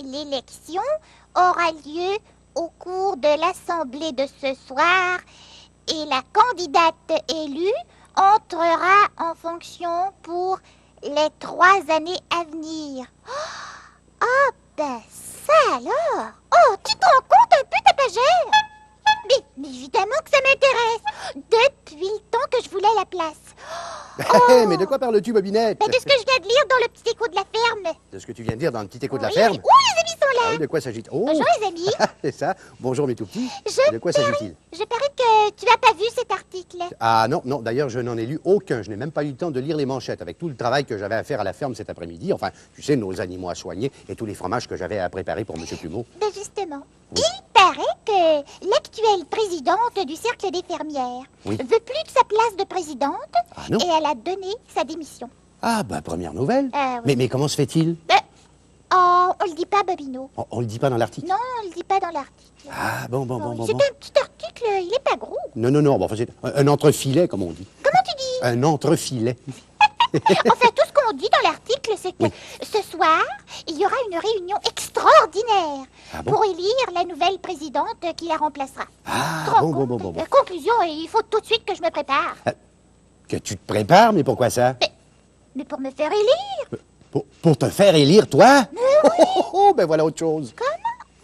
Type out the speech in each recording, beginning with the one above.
L'élection aura lieu au cours de l'assemblée de ce soir et la candidate élue entrera en fonction pour les 3 années à venir. Ah, ben ça alors! Oh, tu te rends compte un peu, tapagère? Mais évidemment que ça m'intéresse. Depuis le temps que je voulais la place. Oh. Mais de quoi parles-tu, Bobinette? De ce que je viens de lire dans le petit écho de la ferme. De ce que tu viens de dire dans le petit écho de la Oui, ferme? oui. Oh, les amis sont là. Ah oui, de quoi s'agit-il? Oh. Bonjour les amis. C'est ça. Bonjour mes tout petits. De quoi s'agit-il? Je parie que tu n'as pas vu cet article. Ah non, non, d'ailleurs je n'en ai lu aucun. Je n'ai même pas eu le temps de lire les manchettes avec tout le travail que j'avais à faire à la ferme cet après-midi. Enfin, tu sais, nos animaux à soigner et tous les fromages que j'avais à préparer pour M. Plumeau. Ben justement, Oui. il paraît que l'actuelle présidente du Cercle des fermières Oui. veut plus de sa place de présidente Ah non? et elle a donné sa démission. Ah, bah première nouvelle. Ah oui. Mais comment se fait-il? Oh, on le dit pas, Bobino. On le dit pas dans l'article? Non, on le dit pas dans l'article. Ah, bon. C'est un petit article, il est pas gros. Non, bon, enfin, c'est un entrefilet, comme on dit. Comment tu dis? Un entrefilet. Enfin, tout ce qu'on dit dans l'article, c'est que Oui. ce soir, il y aura une réunion extraordinaire Ah bon? pour élire la nouvelle présidente qui la remplacera. Ah, Tu te rends bon. compte? Conclusion, il faut tout de suite que je me prépare. Que tu te prépares, mais pourquoi ça? Mais pour me faire élire. Pour te faire élire, toi? Mais oui. Ben voilà autre chose.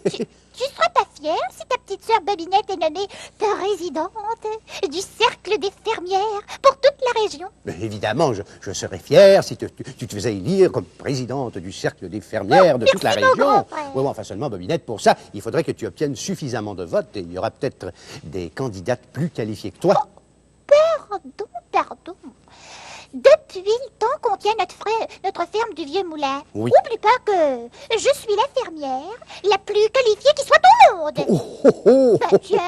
Tu seras pas fière si ta petite sœur Bobinette est nommée présidente du Cercle des fermières pour toute la région. Ben, évidemment, je serais fier si tu te faisais élire comme présidente du Cercle des fermières de toute la merci, mon région. grand frère. Oui, enfin seulement, Bobinette, pour ça, il faudrait que tu obtiennes suffisamment de votes et il y aura peut-être des candidates plus qualifiées que toi. Pardon. Depuis le temps qu'on tient notre ferme du Vieux Moulin, Oui. oublie pas que je suis la fermière la plus qualifiée qui soit au monde. Oh. Ben, tiens,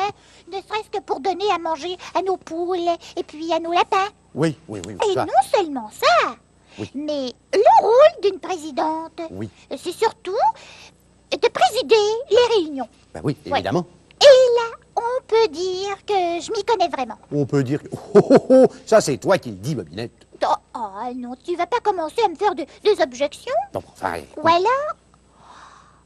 ne serait-ce que pour donner à manger à nos poules et puis à nos lapins. Oui, Et ça. non seulement ça, Oui. mais le rôle d'une présidente, Oui. c'est surtout de présider les réunions. Ben oui, Ouais. évidemment. Et là, on peut dire que je m'y connais vraiment. On peut dire que... ça, c'est toi qui le dis, Bobinette. Oh non, tu vas pas commencer à me faire des objections? Non, enfin... Ou alors,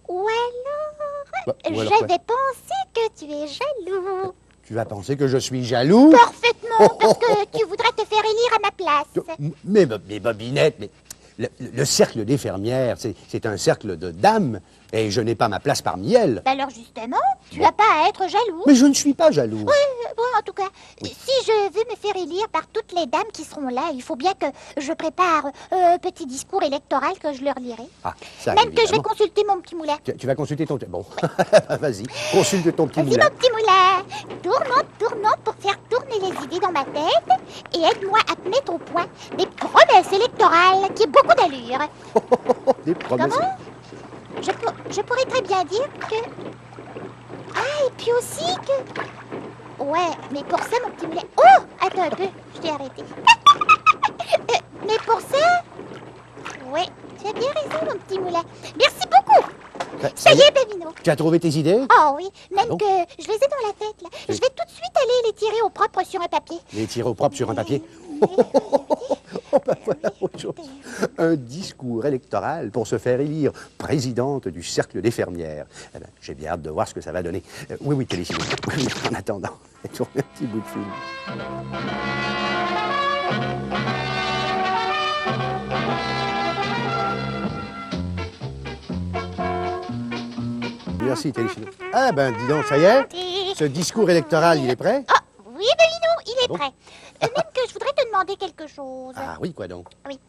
Bah, ou alors j'avais pensé que tu es jaloux. Tu vas penser que je suis jaloux? Parfaitement, parce que tu voudrais te faire élire à ma place. Mais Bobinette, mais le cercle des fermières, c'est un cercle de dames, et je n'ai pas ma place parmi elles. Ben alors justement, tu n'as pas à être jaloux. Mais je ne suis pas jaloux. Bon, en tout cas, si je veux me faire élire par toutes les dames qui seront là, il faut bien que je prépare un petit discours électoral que je leur lirai. Ah, ça, Même que je vais évidemment. consulter mon petit moulin. Tu vas consulter ton... Bon, vas-y, consulte ton petit Vas-y, moulin. mon petit moulin. Tournons pour faire tourner les idées dans ma tête et aide-moi à mettre au point des promesses électorales qui aient beaucoup d'allure. Des promesses. Comment? Je pourrais très bien dire que... Ah, et puis aussi que... Ouais, mais pour ça, mon petit moulin... Oh! Attends un peu, je t'ai arrêté. Mais pour ça... Ouais, tu as bien raison, mon petit moulin. Merci beaucoup. Ça y est, Babino. Tu as trouvé tes idées? Oh oui, même bon? que je les ai dans la tête, là. Je vais tout de suite aller les tirer au propre sur un papier. Les tirer au propre sur un papier? Oh, ben voilà autre chose. Un discours électoral pour se faire élire présidente du Cercle des fermières. Eh ben, j'ai bien hâte de voir ce que ça va donner. Oui, Téléphone. Oui, en attendant, tourne un petit bout de film. Merci, Téléphone. Ah ben, dis donc, ça y est? Ce discours électoral, il est prêt? Ah, oui, Babino, il est bon? prêt. Même que je voudrais te demander quelque chose. Ah oui, quoi donc? Oui.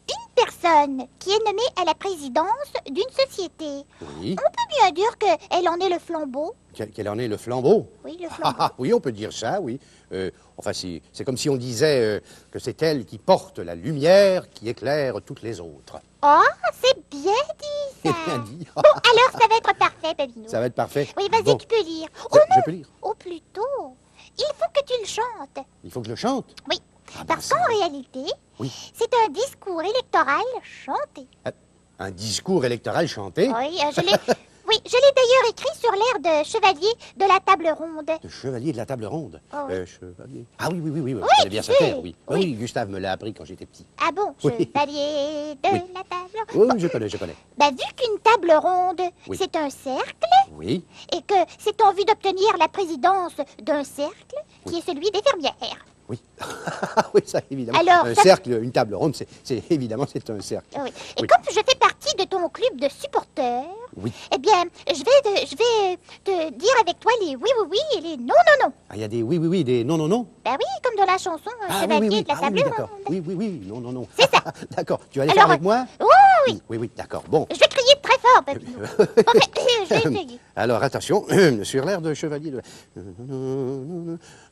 Une personne personne qui est nommée à la présidence d'une société, Oui. on peut bien dire qu'elle en est le flambeau. Quel en est le flambeau? Oui, le flambeau. Oui, on peut dire ça, oui. Enfin, c'est comme si on disait que c'est elle qui porte la lumière qui éclaire toutes les autres. Oh, c'est bien dit, C'est ça. bien dit. Bon, alors ça va être parfait, Babino. Ça va être parfait. Oui, vas-y, Bon. tu peux lire. Je non, peux lire. oh, plutôt, il faut que tu le chantes. Il faut que je le chante. Oui, Ah, ben, parce ça qu'en va. réalité, Oui. c'est un discours électoral chanté. Un discours électoral chanté. Oui, je l'ai d'ailleurs écrit sur l'air de chevalier de la table ronde. Le chevalier de la table ronde. Oh, oui. Chevalier. Ah oui, oui, Oui, je connais bien tu sa sais. terre, oui. Oui. Oui, Gustave me l'a appris quand j'étais petit. Ah bon, Oui. chevalier de Oui. la table ronde. Oui, je connais. Bah, vu qu'une table ronde, Oui. c'est un cercle, Oui. et que c'est en vue d'obtenir la présidence d'un cercle, qui est celui des fermières. Oui. Oui, ça, évidemment. Alors, un ça- cercle, une table ronde, évidemment, c'est un cercle. Oui. Et Oui. comme je fais partie de ton club de supporters, Oui. eh bien, je vais te dire avec toi les oui, oui, oui et les non, non, non. Ah, il y a des oui, des non. Bah oui, comme dans la chanson Ah, Chevalier oui. de la Ah, table oui, ronde. d'accord. Oui, non. C'est ça. D'accord. Tu vas aller Alors, faire avec moi? Oui, Oui, d'accord. Bon. je vais crier très fort, Papillon. Ok, je vais essayer. Alors, attention, sur l'air de chevalier de...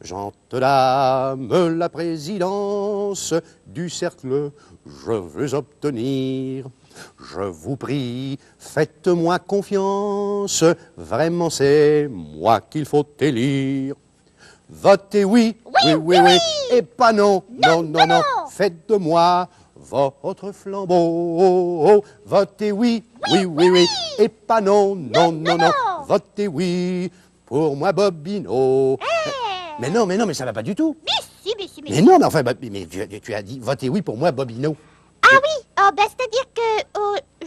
Gente dame, la présidence du cercle, je veux obtenir. Je vous prie, faites-moi confiance, vraiment c'est moi qu'il faut élire. Votez oui, oui, et pas non, non. Faites de moi votre flambeau. Votez oui, oui, et pas non, non. Votez oui, pour moi Bobino. Mais non, mais ça va pas du tout. Mais si. Mais non, mais enfin, mais tu as dit votez oui pour moi Bobino. Ah oui, bah, c'est-à-dire que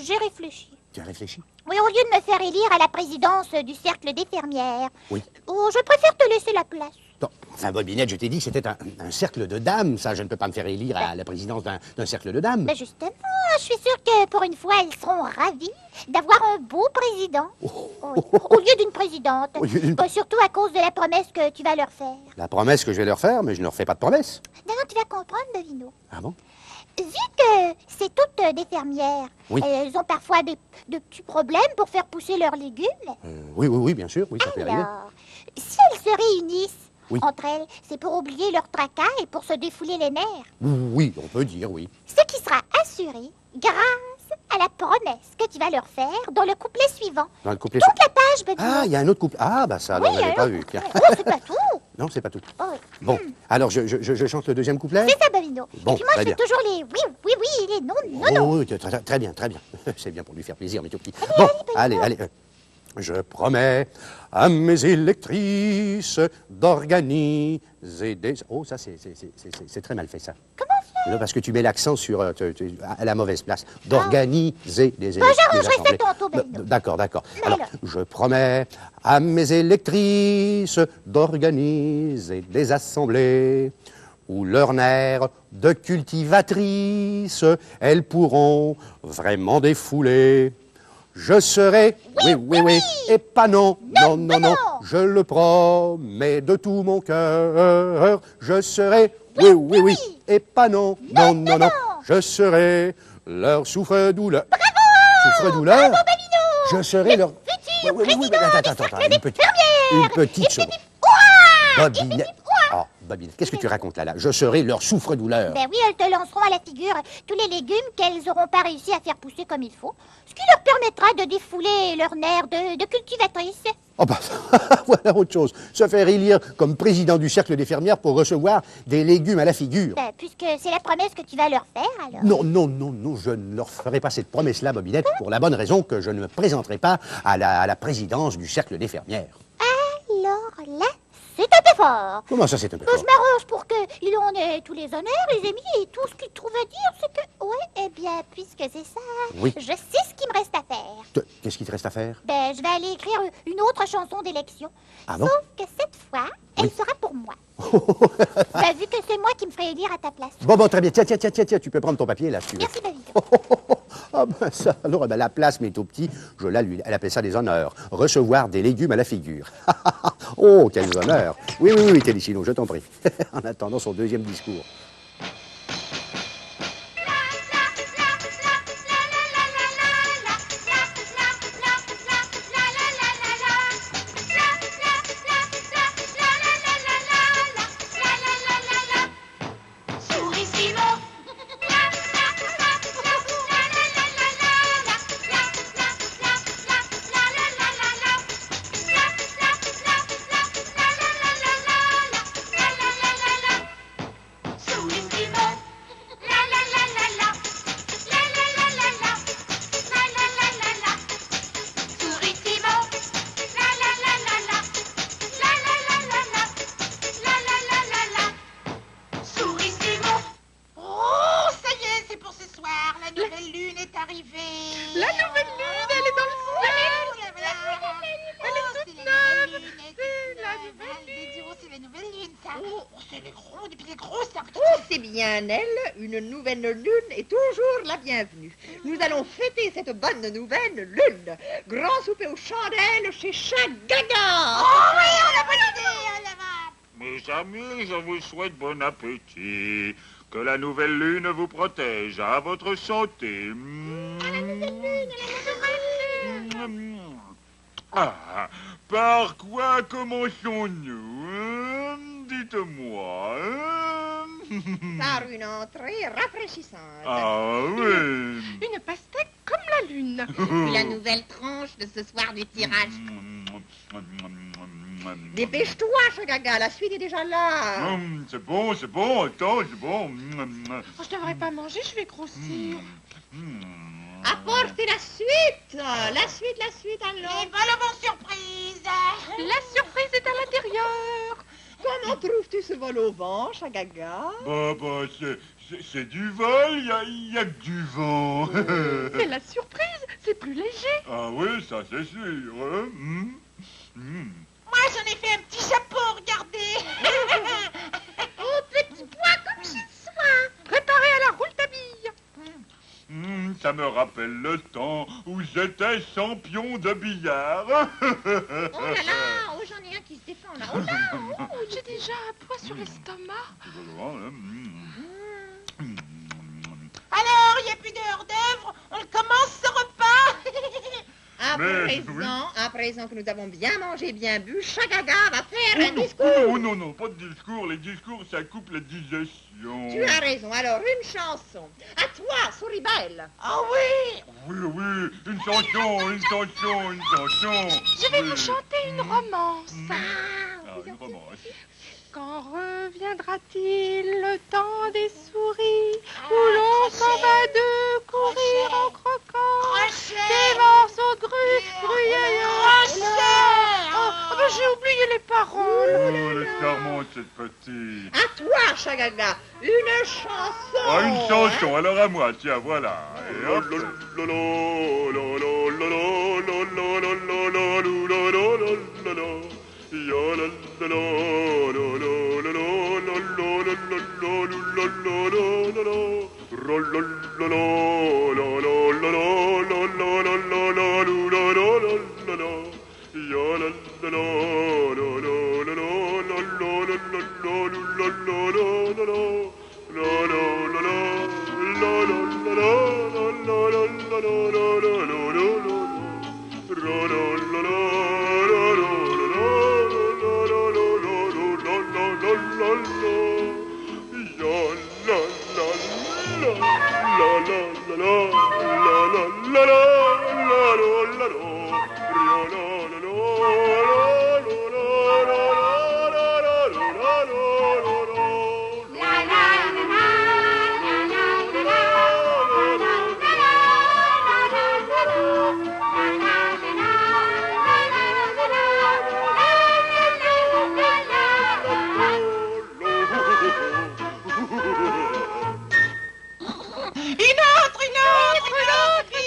j'ai réfléchi. Tu as réfléchi? Oui, au lieu de me faire élire à la présidence du cercle des fermières, Oui. je préfère te laisser la place. Non, enfin, Bobinette, je t'ai dit que c'était un cercle de dames, ça. Je ne peux pas me faire élire à la présidence d'un cercle de dames. Mais justement, je suis sûre que pour une fois, elles seront ravies d'avoir un beau président. Oui, au lieu d'une présidente. Au lieu d'une- Surtout à cause de la promesse que tu vas leur faire. La promesse que je vais leur faire, mais je ne leur fais pas de promesse. Non, tu vas comprendre, Bavino. Ah bon? Vu que c'est toutes des fermières, Oui. elles ont parfois de petits problèmes pour faire pousser leurs légumes. Oui, bien sûr, oui, ça peut arriver. Alors, si elles se réunissent Oui. entre elles, c'est pour oublier leur tracas et pour se défouler les nerfs. Oui, on peut dire oui. Ce qui sera assuré grâce à la promesse que tu vas leur faire dans le couplet suivant. Dans le couplet... Toute la page, Bavino. Ah, il y a un autre couple. Ah, bah ça, alors, Oui, on n'avait pas alors, vu. Tiens. Oh, c'est pas tout. Non, c'est pas tout. Oh, oui. Bon, alors je chante le deuxième couplet? C'est ça, Bavino. Bon, et puis moi, très je fais bien. toujours les oui et les non, non. Oh, oui, très bien. C'est bien pour lui faire plaisir, mais tout petit. Bon, allez. Je promets à mes électrices d'organiser des... Oh, ça, c'est très mal fait, ça. Comment ça? Non, parce que tu mets l'accent sur à la mauvaise place. D'organiser des j'arrangerai ça assemblées. tantôt, Bernard. D'accord. Mais Alors, alors je promets à mes électrices d'organiser des assemblées où leurs nerfs de cultivatrices, elles pourront vraiment défouler. Je serai, oui, et pas non. Je le promets de tout mon cœur. Je serai, oui, et pas non. Je serai leur souffre-douleur. Souffre-douleur? Bravo, Bavino. Je serai leur... futur Oui, président attends, des une petite seconde. Bobinette. Oh, Bobinette, qu'est-ce que tu racontes là? Je serai leur souffre-douleur. Ben oui, elles te lanceront à la figure tous les légumes qu'elles n'auront pas réussi à faire pousser comme il faut, ce qui leur permettra de défouler leurs nerfs de cultivatrices. Oh bah, voilà autre chose. Se faire élire comme président du cercle des fermières pour recevoir des légumes à la figure. Ben, puisque c'est la promesse que tu vas leur faire, alors... Non, je ne leur ferai pas cette promesse-là, Bobinette, pour la bonne raison que je ne me présenterai pas à la présidence du cercle des fermières. Alors là, c'est un peu fort. Comment ça, c'est un peu Je fort? m'arrange pour qu'il en ait tous les honneurs, les amis, et tout ce qu'il trouve à dire, c'est que... Ouais, eh bien, puisque c'est ça, Oui. je sais ce qu'il me reste à faire. Qu'est-ce qu'il te reste à faire? Ben, je vais aller écrire une autre chanson d'élection. Ah bon? Sauf que cette fois, elle Oui. sera pour moi. Ben, vu que c'est moi qui me ferai élire à ta place. Bon, très bien. Tiens, tu peux prendre ton papier, là, si tu veux. Merci, David. Ah ben ça, alors, la place, mais tout petit, elle appelle ça des honneurs. Recevoir des légumes à la figure. Oh, quels honneurs. Oui, Téléchino, je t'en prie. En attendant son deuxième discours. bien elle, une nouvelle lune est toujours la bienvenue. Nous allons fêter cette bonne nouvelle lune. Grand souper aux chandelles chez Chagaga. Oh oui, on a bonne idée, on a bonne. Mes amis, je vous souhaite bon appétit. Que la nouvelle lune vous protège à votre santé. Ah, par quoi commençons-nous, hein? Dites-moi. Hein? Par une entrée rafraîchissante. Ah oui. Une pastèque comme la lune. Puis la nouvelle tranche de ce soir du tirage. Dépêche-toi, Chagaga, la suite est déjà là. C'est bon, attends, c'est bon. Oh, je devrais pas manger, je vais grossir. Apportez la suite. La suite, alors. Et voilà mon surprise. La surprise est à l'intérieur. Comment trouves-tu ce vol au vent, Chagaga? Bah, c'est du vol, il y a que du vent. C'est la surprise, c'est plus léger. Ah oui, ça c'est sûr. Hein? Moi, j'en ai fait un petit chapeau, regardez. Oh, petit pois comme chez soi. Préparé à la rouletabille. Ça me rappelle le temps où j'étais champion de billard. Oh là là, oh, j'en ai un qui se défend là. Oh là. Oh, j'ai déjà un poids sur l'estomac. Alors, il n'y a plus de hors-d'œuvre. On commence ce repas. À présent que nous avons bien mangé, bien bu, Chagaga va faire un Oh discours. non, pas de discours. Les discours, ça coupe la digestion. Tu as raison. Alors, une chanson. À toi, Souribelle. Oh oui. Oui, une chanson. Je vais vous chanter une romance. Ah, une romance. Quand reviendra-t-il le temps des souris où l'on s'en va de courir en croquant des morceaux de gruyère? Oh, ben, j'ai oublié les paroles. Oh, elle est charmante, cette petite. À toi, Chagaga. Une chanson. Ah, une chanson, alors à moi, tiens, voilà. Et hop.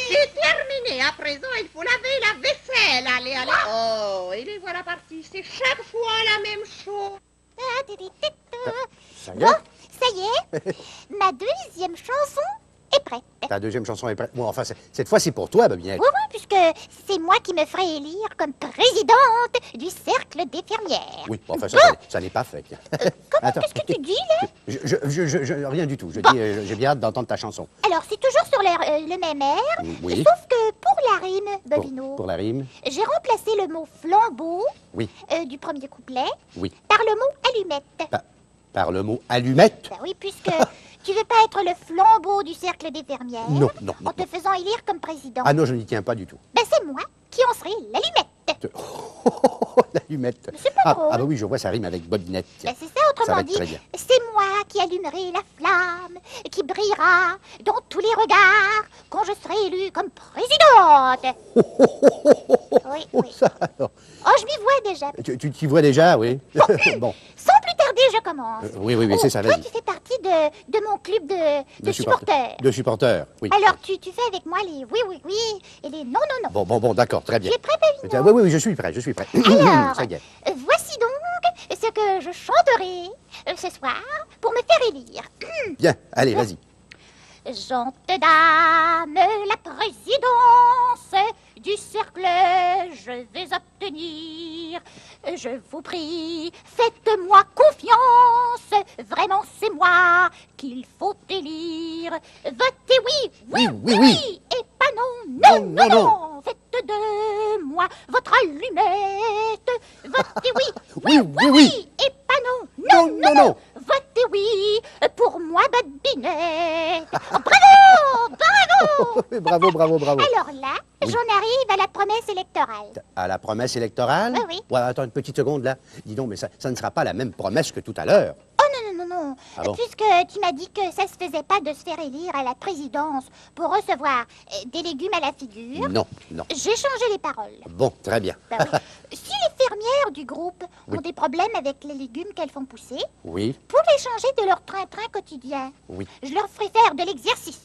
C'est terminé. À présent, il faut laver la vaisselle. Allez. Oh, et les voilà partis. C'est chaque fois la même chose. Ça y Bon, est, ça y est. Ma deuxième chanson est prête. ta deuxième chanson est prête. Bon, enfin, cette fois, c'est pour toi, Bobinette. Oui, puisque c'est moi qui me ferai élire comme présidente du cercle des fermières. Oui, bon, enfin, ça, ça n'est pas fait. Comment, Attends. qu'est-ce que tu dis, là? Rien du tout. Je dis, j'ai bien hâte d'entendre ta chanson. Alors, c'est toujours sur le même air, Oui. sauf que pour la rime, Bobino, Pour la rime. j'ai remplacé le mot flambeau Oui. du premier couplet Oui. par le mot allumette. Par le mot allumette. Ben oui, puisque tu veux pas être le flambeau du cercle des fermières Non. en te faisant élire comme président. Ah non, je n'y tiens pas du tout. Ben c'est moi qui en serai l'allumette. L'allumette. C'est pas drôle. Ah bah oui, je vois, ça rime avec Bobinette. tiens. Ben c'est ça, Ça va autrement être dit, très bien. c'est moi qui allumerai la flamme qui brillera dans tous les regards quand je serai élue comme présidente. Oui, Oh, oui. ça, alors. Oh, je m'y vois déjà. Tu t'y vois déjà, oui. Bon, Sans plus tarder, je commence. oui, c'est ça, Toi, vas-y. tu fais partie de mon club de supporters. De supporters, oui. Alors, tu fais avec moi les oui et les non. Bon, d'accord, très bien. Tu es prêt, Babino? Oui, je suis prêt. Alors, Ça y est. voici donc ce que je chanterai ce soir pour me faire élire. Bien, allez, vas-y. J'en te dame la présidence du cercle, je vais obtenir. Je vous prie, faites-moi confiance. Vraiment, c'est moi qu'il faut élire. Votez oui, oui, Oui, oui, oui. et pas non, non, Non, non, non, non. Faites de moi votre allumette. Votez oui, Oui, oui, oui. et pas non, Non, non, non. Votez oui pour moi, Bobinette. Bravo, bravo. Bravo, bravo, bravo. Alors là, j'en arrive à la promesse électorale. À la promesse électorale? Oui, oui. Ouais, attends une petite seconde, là. Dis donc, mais ça ne sera pas la même promesse que tout à l'heure. Oh non, non, non, non. Ah bon? Puisque tu m'as dit que ça se faisait pas de se faire élire à la présidence pour recevoir des légumes à la figure, Non, non. j'ai changé les paroles. Bon, très bien. Bah oui. Si les fermières du groupe Oui. ont des problèmes avec les légumes qu'elles font pousser, Oui, pour les changer de leur train-train quotidien, oui. je leur ferai faire de l'exercice.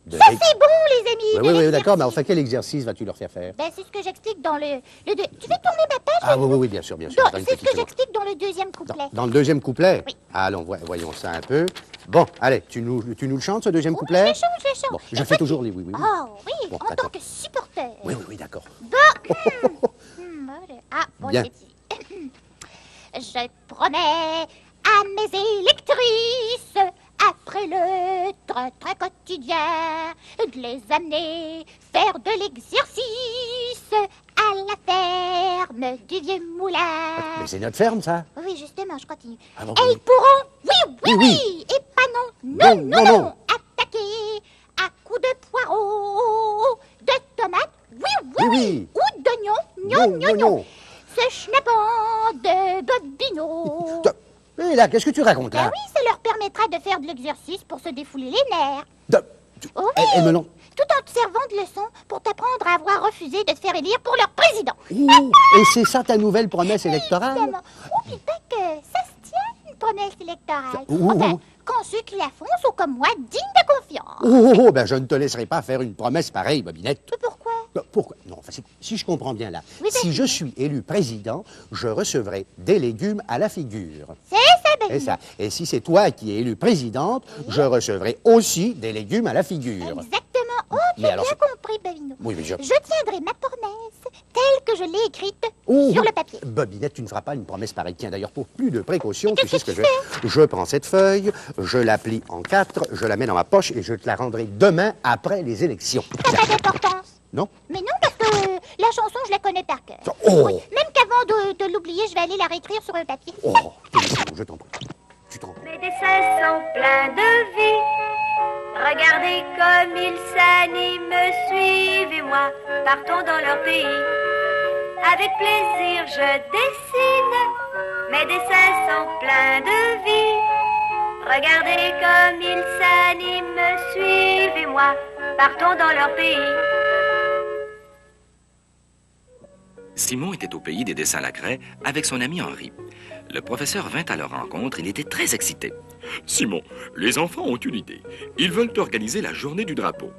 De Ça l'ex- c'est bon, les amis. Oui, de oui, oui, d'accord, mais l'exercice. enfin, quel exercice vas-tu leur faire faire? Ben, c'est ce que j'explique dans le Tu veux tourner ma page? Ah oui, oui, oui, bien sûr, bien sûr. Non, Attends une c'est ce petite que seconde. j'explique dans le deuxième couplet. Dans le deuxième couplet? Oui. Allons, voyons ça un peu. Bon, allez, tu nous le chantes, ce deuxième Oh, couplet? je les chante. Bon, je fais toujours les oui, oui, oui. Oh oui, Bon, en attends. tant que supporter. Oui, oui, oui, d'accord. Bon, Bien. c'est dit. Je promets à mes électrices, après le train-train quotidien, de les amener faire de l'exercice à la ferme du vieux moulin. Mais c'est notre ferme, ça? Oui, justement, je continue. Ah bon, Elles oui. pourront, oui, oui, Oui, oui, oui. et pas non, Non, non, non. attaquer à coups de poireaux, de tomates, oui, oui, Oui, oui, oui. ou d'oignons, Non, gnon, non, gnon, non. gnon. Ce schnappant de bobino. Mais là, qu'est-ce que tu racontes, Ben là? oui, ça leur permettra de faire de l'exercice pour se défouler les nerfs. Oui, Elle me lance... tout en te servant de leçon pour t'apprendre à avoir refusé de te faire élire pour leur président. Oh, et c'est ça ta nouvelle promesse électorale? Évidemment. Oublie pas que ça se tient, une promesse électorale. Oh, Enfin, oh. quand ceux qui la font sont comme moi, dignes de confiance. Ben je ne te laisserai pas faire une promesse pareille, Bobinette. Mais pourquoi? Pourquoi? Non, enfin, si je comprends bien là, Oui, si ben, je suis élu président, je recevrai des légumes à la figure. C'est ça, C'est Bobino. ça. Et si c'est toi qui es élu présidente, je recevrai aussi des légumes à la figure. Exactement. Oh, tu Mais as alors, bien compris, Bobino. Oui, mais Je tiendrai ma promesse telle que je l'ai écrite Oh, sur le papier. Bobinette, tu ne feras pas une promesse pareille. Tiens, d'ailleurs, pour plus de précaution, tu sais ce que je fais. Je prends cette feuille, je la plie en 4, je la mets dans ma poche et je te la rendrai demain après les élections. Ça n'a pas d'importance. Non? Mais non, parce que la chanson, je la connais par cœur. Oh! Oui, même qu'avant de l'oublier, je vais aller la réécrire sur le papier. Oh, je t'en prie. Tu t'en prie. Mes dessins sont pleins de vie. Regardez comme ils s'animent. Suivez-moi, partons dans leur pays. Avec plaisir, je dessine. Mes dessins sont pleins de vie. Regardez comme ils s'animent. Suivez-moi, partons dans leur pays. Simon était au pays des dessins Lacret avec son ami Henri. Le professeur vint à leur rencontre, il était très excité. Simon, les enfants ont une idée. Ils veulent organiser la journée du drapeau.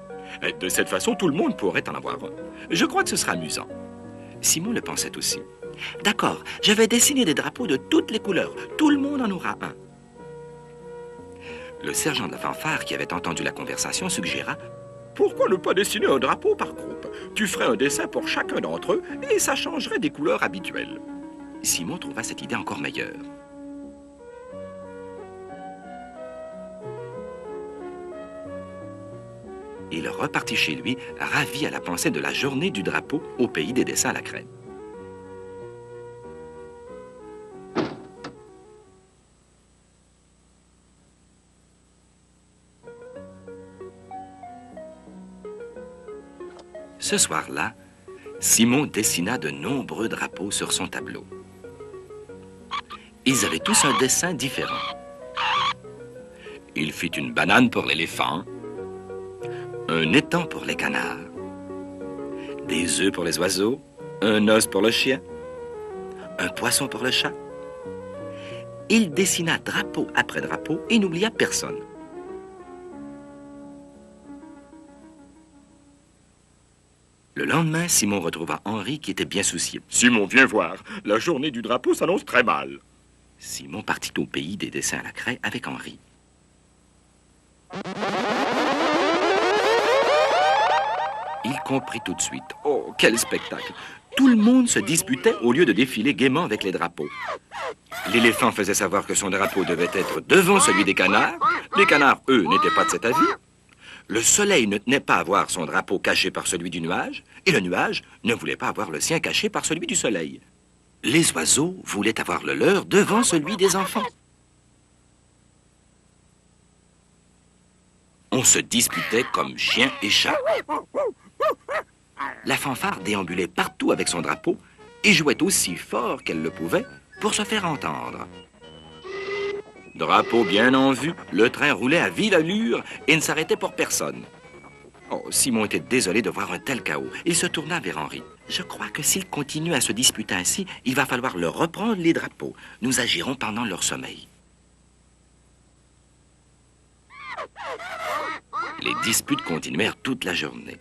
Et de cette façon, tout le monde pourrait en avoir un. Je crois que ce sera amusant. Simon le pensait aussi. D'accord, je vais dessiner des drapeaux de toutes les couleurs. Tout le monde en aura un. Le sergent de la fanfare, qui avait entendu la conversation, suggéra: Pourquoi ne pas dessiner un drapeau par groupe? Tu ferais un dessin pour chacun d'entre eux et ça changerait des couleurs habituelles. Simon trouva cette idée encore meilleure. Il repartit chez lui, ravi à la pensée de la journée du drapeau au pays des dessins Lacret. Ce soir-là, Simon dessina de nombreux drapeaux sur son tableau. Ils avaient tous un dessin différent. Il fit une banane pour l'éléphant, un étang pour les canards, des œufs pour les oiseaux, un os pour le chien, un poisson pour le chat. Il dessina drapeau après drapeau et n'oublia personne. Le lendemain, Simon retrouva Henri qui était bien soucié. Simon, viens voir. La journée du drapeau s'annonce très mal. Simon partit au pays des dessins à la craie avec Henri. Il comprit tout de suite. Oh, quel spectacle! Tout le monde se disputait au lieu de défiler gaiement avec les drapeaux. L'éléphant faisait savoir que son drapeau devait être devant celui des canards. Les canards, eux, n'étaient pas de cet avis. Le soleil ne tenait pas à voir son drapeau caché par celui du nuage, et le nuage ne voulait pas avoir le sien caché par celui du soleil. Les oiseaux voulaient avoir le leur devant celui des enfants. On se disputait comme chien et chat. La fanfare déambulait partout avec son drapeau et jouait aussi fort qu'elle le pouvait pour se faire entendre. Drapeau bien en vue, le train roulait à vive allure et ne s'arrêtait pour personne. Oh, Simon était désolé de voir un tel chaos. Il se tourna vers Henri. Je crois que s'ils continuent à se disputer ainsi, il va falloir leur reprendre les drapeaux. Nous agirons pendant leur sommeil. Les disputes continuèrent toute la journée.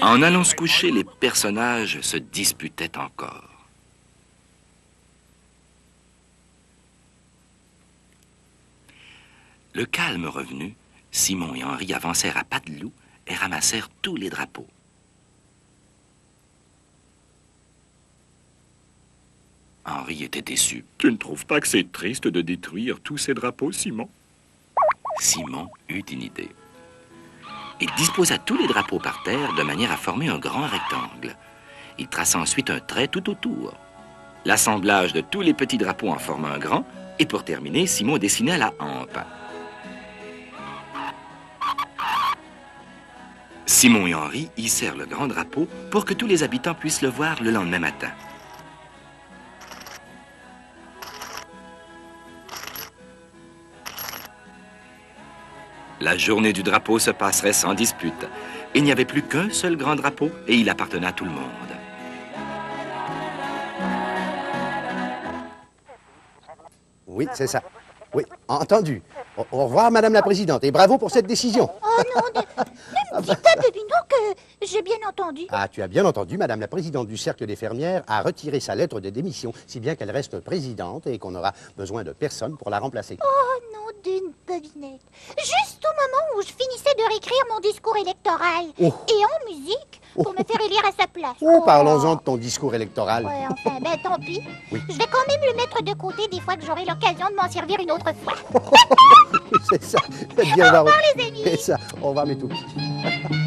En allant se coucher, les personnages se disputaient encore. Le calme revenu, Simon et Henri avancèrent à pas de loup et ramassèrent tous les drapeaux. Henri était déçu. Tu ne trouves pas que c'est triste de détruire tous ces drapeaux, Simon? Simon eut une idée. Il disposa tous les drapeaux par terre de manière à former un grand rectangle. Il traça ensuite un trait tout autour. L'assemblage de tous les petits drapeaux en forma un grand, et pour terminer, Simon dessina la hampe. Simon et Henri hissèrent le grand drapeau pour que tous les habitants puissent le voir le lendemain matin. La journée du drapeau se passerait sans dispute. Il n'y avait plus qu'un seul grand drapeau et il appartenait à tout le monde. Oui, c'est ça. Oui, entendu. Au revoir, Madame la Présidente, et bravo pour cette décision. Oh non, ne me dis pas, Pépino, que j'ai bien entendu. Ah, tu as bien entendu, Madame la Présidente du Cercle des fermières a retiré sa lettre de démission, si bien qu'elle reste présidente et qu'on aura besoin de personne pour la remplacer. Oh non, d'une bobinette. Juste au moment où je finissais de réécrire mon discours électoral. Oh. Et en musique, pour me faire élire à sa place. Oh, parlons-en de ton discours électoral. Ouais, enfin, ben tant pis. Oui. Je vais quand même le mettre de côté des fois que j'aurai l'occasion de m'en servir une autre fois. C'est ça. Au revoir, les amis. C'est ça. Au revoir, mes tout petits.